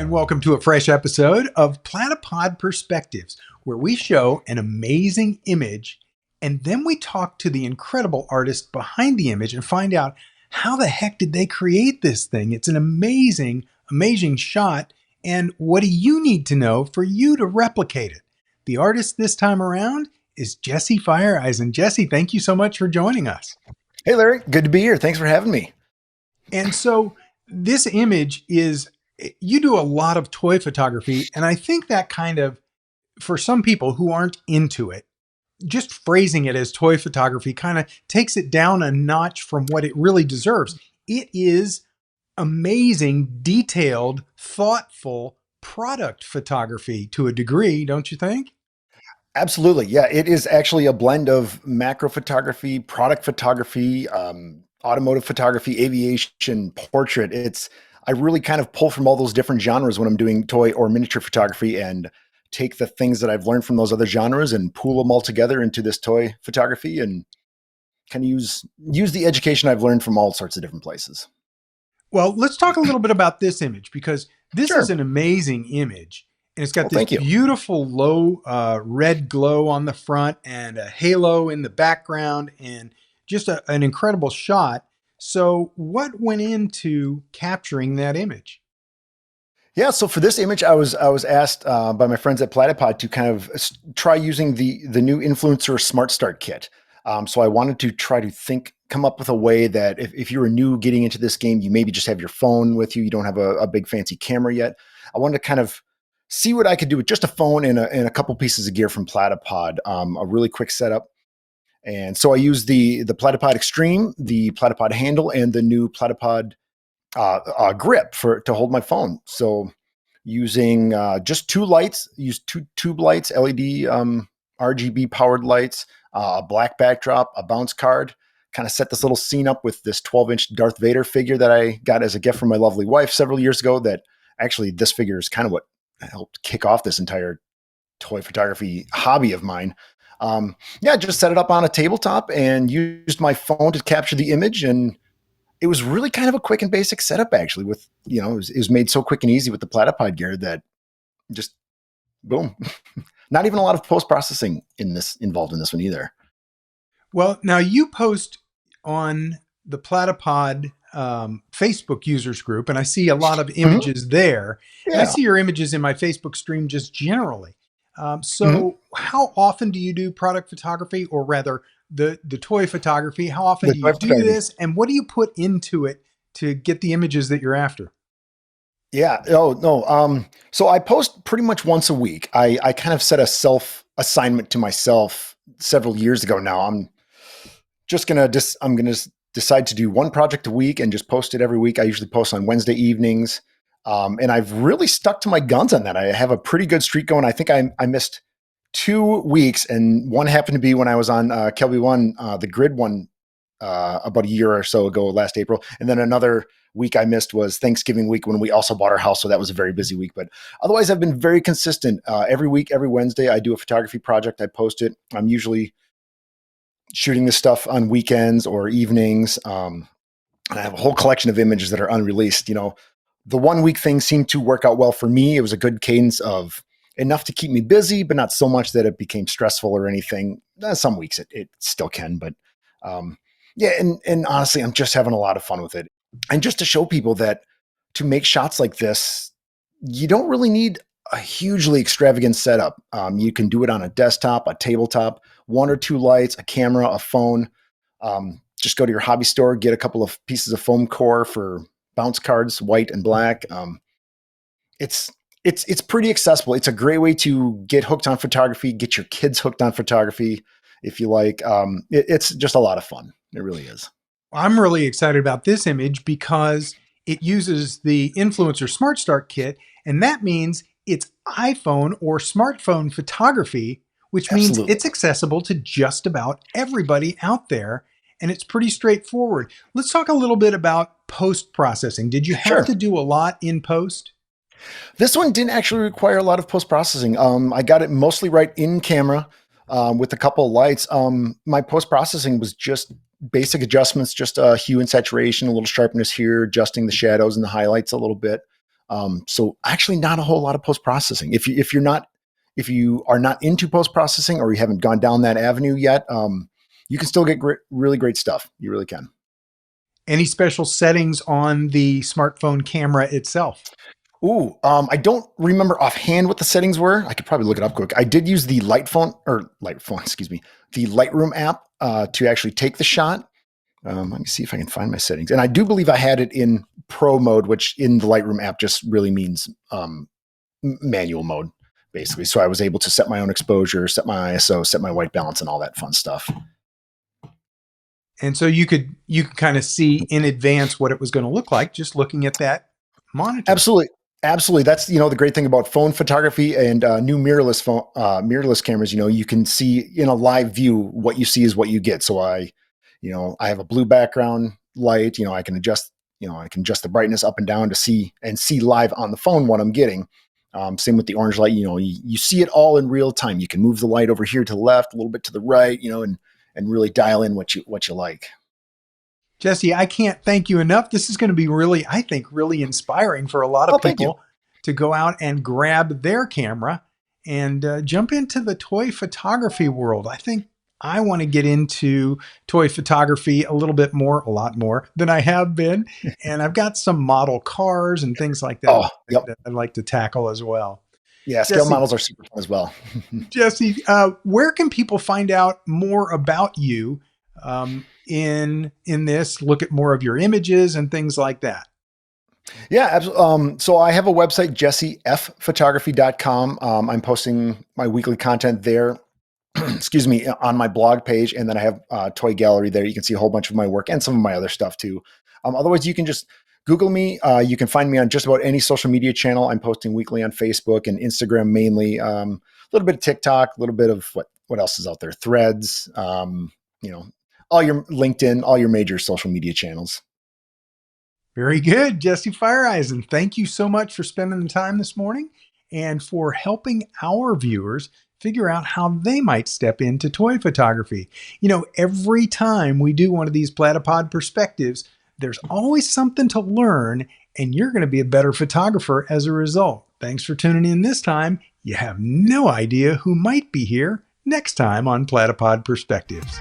and welcome to a fresh episode of Platypod Perspectives, where we show an amazing image and then we talk to the incredible artist behind the image and find out how the heck did they create this thing? It's an amazing, amazing shot. And what do you need to know for you to replicate it? The artist this time around is Jesse Feyereisen. Jesse, thank you so much for joining us. Hey, Larry. Good to be here. Thanks for having me. And so this image is, you do a lot of toy photography. And I think that kind of, for some people who aren't into it, just phrasing it as toy photography kind of takes it down a notch from what it really deserves. It is amazing, detailed, thoughtful product photography to a degree, don't you think? Absolutely. Yeah, it is actually a blend of macro photography, product photography, automotive photography, aviation, portrait. I really kind of pull from all those different genres when I'm doing toy or miniature photography and take the things that I've learned from those other genres and pool them all together into this toy photography and kind of use the education I've learned from all sorts of different places. Well, let's talk a little bit about this image because this Sure. is an amazing image. And it's got this Thank you. beautiful low red glow on the front and a halo in the background and just an incredible shot. So what went into capturing that image? Yeah, so for this image, I was asked by my friends at Platypod to kind of try using the new influencer Smart Start kit. So I wanted to try to come up with a way that if you're new getting into this game, you maybe just have your phone with you, you don't have a big fancy camera yet. I wanted to kind of see what I could do with just a phone and a couple pieces of gear from Platypod, a really quick setup. And so I used the Platypod Extreme, the Platypod handle, and the new Platypod grip to hold my phone. So using just two lights, used two tube lights, LED RGB powered lights, a black backdrop, a bounce card, kind of set this little scene up with this 12-inch Darth Vader figure that I got as a gift from my lovely wife several years ago. That actually, this figure is kind of what helped kick off this entire toy photography hobby of mine. Just set it up on a tabletop and used my phone to capture the image. And it was really kind of a quick and basic setup, actually, with, it was made so quick and easy with the Platypod gear that just boom. Not even a lot of post-processing involved in this one either. Well, now you post on the Platypod Facebook users group, and I see a lot of images there. Yeah. And I see your images in my Facebook stream just generally. How often do you do product photography, or rather the toy photography? How often do you do this, and what do you put into it to get the images that you're after? Yeah. Oh, no. So I post pretty much once a week. I kind of set a self assignment to myself several years ago now. I'm going to decide to do one project a week and just post it every week. I usually post on Wednesday evenings. And I've really stuck to my guns on that. I have a pretty good streak going. I think I missed 2 weeks, and one happened to be when I was on Kelby One, the grid one, about a year or so ago, last April. And then another week I missed was Thanksgiving week when we also bought our house. So that was a very busy week. But otherwise, I've been very consistent. Every week, every Wednesday, I do a photography project. I post it. I'm usually shooting this stuff on weekends or evenings. And I have a whole collection of images that are unreleased. The 1 week thing seemed to work out well for me. It was a good cadence of enough to keep me busy, but not so much that it became stressful or anything. Some weeks it still can, but and honestly, I'm just having a lot of fun with it. And just to show people that to make shots like this, you don't really need a hugely extravagant setup. You can do it on a desktop, a tabletop, 1 or 2 lights, a camera, a phone. Just go to your hobby store, get a couple of pieces of foam core for bounce cards, white and black. It's pretty accessible. It's a great way to get hooked on photography, get your kids hooked on photography if you like. It's just a lot of fun. It really is. I'm really excited about this image because it uses the Influencer Smart Start kit, and that means it's iPhone or smartphone photography, which means it's accessible to just about everybody out there, and it's pretty straightforward. Let's talk a little bit about post-processing. Did you have to do a lot in post? This one didn't actually require a lot of post-processing. I got it mostly right in camera with a couple of lights. My post-processing was just basic adjustments, just hue and saturation, a little sharpness here, adjusting the shadows and the highlights a little bit. So actually not a whole lot of post-processing. If you are not into post-processing or you haven't gone down that avenue yet, you can still get really great stuff. You really can. Any special settings on the smartphone camera itself? Ooh, I don't remember offhand what the settings were. I could probably look it up quick. I did use the excuse me, the Lightroom app to actually take the shot. Let me see if I can find my settings. And I do believe I had it in pro mode, which in the Lightroom app just really means manual mode, basically. So I was able to set my own exposure, set my ISO, set my white balance, and all that fun stuff. And so you could kind of see in advance what it was going to look like just looking at that monitor. Absolutely. Absolutely. That's, the great thing about phone photography and new mirrorless cameras, you can see in a live view, what you see is what you get. So I have a blue background light, I can adjust the brightness up and down to see live on the phone what I'm getting. Same with the orange light, you see it all in real time. You can move the light over here to the left, a little bit to the right, and really dial in what you like. Jesse, I can't thank you enough. This is going to be really, I think, really inspiring for a lot of people to go out and grab their camera and jump into the toy photography world. I think I want to get into toy photography a lot more than I have been. And I've got some model cars and things like that that I'd like to tackle as well. Yeah, scale models are super fun as well. Jesse, where can people find out more about you in this? Look at more of your images and things like that. Yeah, absolutely. So I have a website, jessefphotography.com. I'm posting my weekly content there. Excuse me, on my blog page, and then I have a toy gallery there. You can see a whole bunch of my work and some of my other stuff too. Otherwise, you can just Google me. You can find me on just about any social media channel. I'm posting weekly on Facebook and Instagram mainly. A little bit of TikTok, a little bit of what else is out there? Threads. All your LinkedIn, all your major social media channels. Very good, Jesse Feyereisen. Thank you so much for spending the time this morning and for helping our viewers figure out how they might step into toy photography. Every time we do one of these Platypod Perspectives, there's always something to learn, and you're going to be a better photographer as a result. Thanks for tuning in this time. You have no idea who might be here next time on Platypod Perspectives.